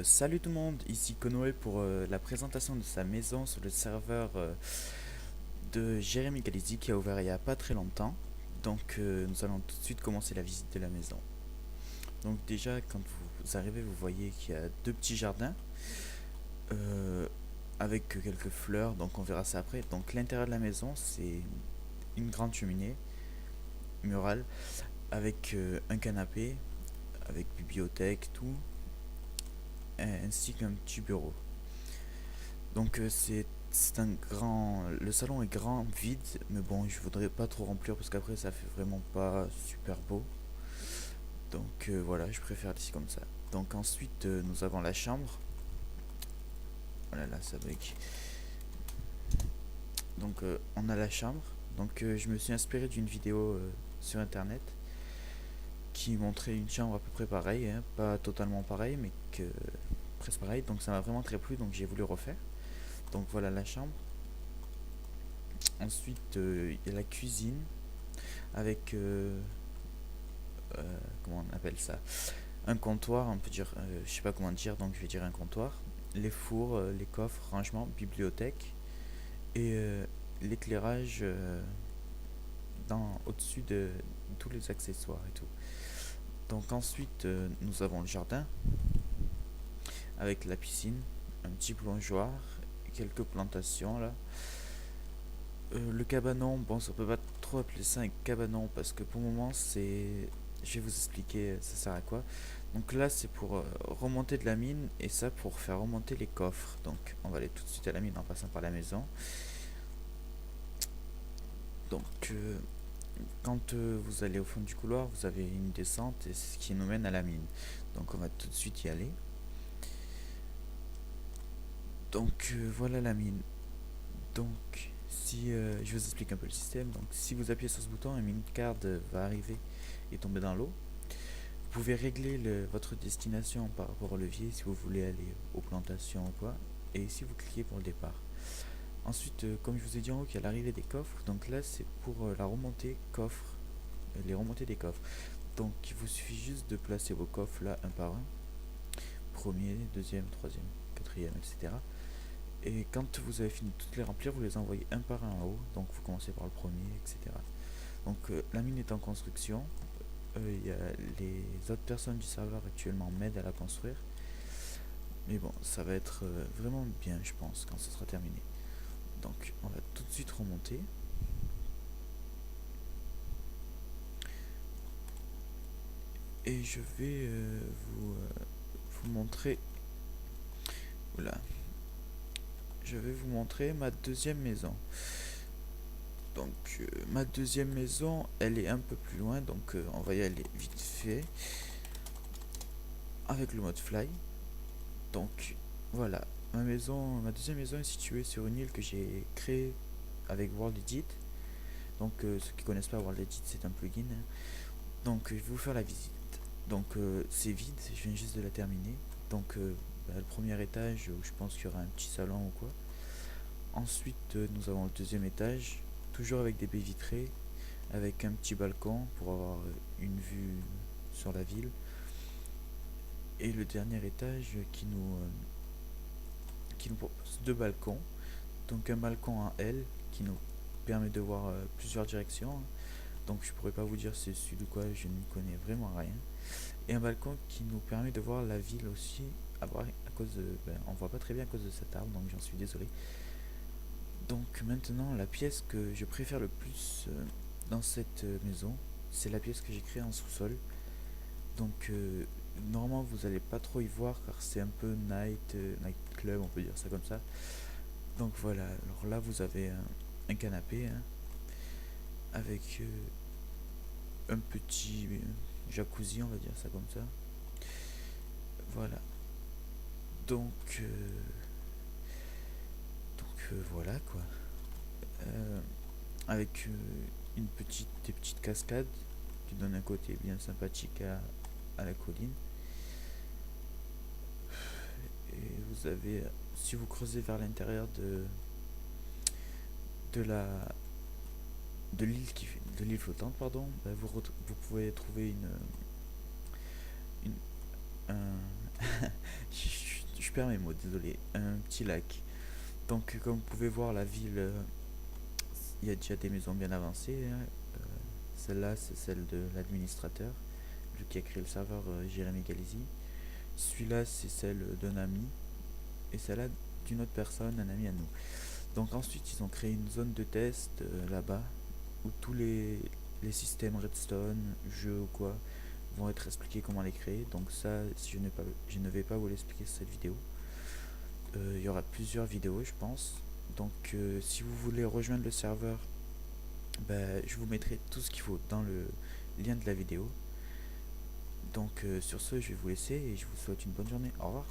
Salut tout le monde, ici Konoe pour la présentation de sa maison sur le serveur de Jérémy Galizi qui a ouvert il n'y a pas très longtemps. Donc nous allons tout de suite commencer la visite de la maison. Donc déjà quand vous arrivez vous voyez qu'il y a deux petits jardins euh, avec quelques fleurs, donc on verra ça après. Donc l'intérieur de la maison c'est une grande cheminée murale avec un canapé, avec bibliothèque, tout, ainsi qu'un petit bureau. Donc c'est un grand. Le salon est grand, vide, mais bon, je voudrais pas trop remplir parce qu'après ça fait vraiment pas super beau. Donc voilà, je préfère d'ici comme ça. Donc ensuite nous avons la chambre. Voilà, là ça bug. Donc on a la chambre. Donc je me suis inspiré d'une vidéo sur internet qui montrait une chambre à peu près pareille, hein, pas totalement pareille, mais que presque pareil. Donc ça m'a vraiment très plu, donc j'ai voulu refaire. Donc voilà la chambre. Ensuite il y a la cuisine avec comment on appelle ça, un comptoir, on peut dire, je sais pas comment dire, donc je vais dire un comptoir, les fours, les coffres, rangement, bibliothèque et l'éclairage dans au-dessus de tous les accessoires et tout. Donc ensuite nous avons le jardin avec la piscine, un petit plongeoir, quelques plantations là. Le cabanon, bon, ça peut pas trop appeler ça un cabanon parce que pour le moment, c'est. Je vais vous expliquer ça sert à quoi. Donc là, c'est pour remonter de la mine et ça pour faire remonter les coffres. Donc on va aller tout de suite à la mine en passant par la maison. Donc quand vous allez au fond du couloir, vous avez une descente et ce qui nous mène à la mine. Donc on va tout de suite y aller. Donc voilà la mine. Donc si je vous explique un peu le système. Donc si vous appuyez sur ce bouton, un mine card va arriver et tomber dans l'eau. Vous pouvez régler votre destination par rapport au levier si vous voulez aller aux plantations ou quoi. Et ici vous cliquez pour le départ. Ensuite, comme je vous ai dit en haut, il y a l'arrivée des coffres. Donc là c'est pour la remontée coffre, les remontées des coffres. Donc il vous suffit juste de placer vos coffres là un par un. Premier, deuxième, troisième, quatrième, etc. Et quand vous avez fini de toutes les remplir, vous les envoyez un par un en haut. Donc vous commencez par le premier, etc. Donc la mine est en construction. Y a les autres personnes du serveur actuellement m'aident à la construire. Mais bon, ça va être vraiment bien, je pense, quand ce sera terminé. Donc, on va tout de suite remonter. Et je vais vous montrer. Oula. Je vais vous montrer ma deuxième maison. Donc, ma deuxième maison, elle est un peu plus loin. Donc, on va y aller vite fait. Avec le mode fly. Donc, voilà. Ma deuxième maison est située sur une île que j'ai créée avec World Edit. Donc ceux qui connaissent pas World Edit, c'est un plugin, hein. Donc je vais vous faire la visite. Donc c'est vide, je viens juste de la terminer. Donc le premier étage où je pense qu'il y aura un petit salon ou quoi. Ensuite nous avons le deuxième étage, toujours avec des baies vitrées, avec un petit balcon pour avoir une vue sur la ville. Et le dernier étage qui nous propose deux balcons. Donc un balcon en L qui nous permet de voir plusieurs directions. Donc je pourrais pas vous dire c'est sud ou quoi, je n'y connais vraiment rien. Et un balcon qui nous permet de voir la ville aussi à cause de. On voit pas très bien à cause de cet arbre, donc j'en suis désolé. Donc maintenant la pièce que je préfère le plus dans cette maison, c'est la pièce que j'ai créée en sous-sol. Donc normalement vous allez pas trop y voir car c'est un peu night club, on peut dire ça comme ça. Donc voilà, alors là vous avez un canapé, hein, avec un petit jacuzzi, on va dire ça comme ça. Voilà. Donc, voilà quoi. Euh, avec des petites cascades qui donnent un côté bien sympathique à la colline. Et vous avez, si vous creusez vers l'intérieur de la de l'île de l'île flottante, pardon, bah, vous pouvez trouver une un, je je perds mes mots, désolé. Un petit lac. Donc comme vous pouvez voir, la ville, il y a déjà des maisons bien avancées, hein. Celle-là, c'est celle de l'administrateur, lui qui a créé le serveur, Jérémy Galizy. Celui-là, c'est celle d'un ami, et celle-là d'une autre personne, un ami à nous. Donc ensuite, ils ont créé une zone de test là-bas, où tous les systèmes Redstone, jeux ou quoi, vont être expliqués comment les créer. Donc ça, si je ne vais pas vous l'expliquer sur cette vidéo. Il y aura plusieurs vidéos, je pense. Donc si vous voulez rejoindre le serveur, ben, je vous mettrai tout ce qu'il faut dans le lien de la vidéo. Donc sur ce, je vais vous laisser et je vous souhaite une bonne journée. Au revoir.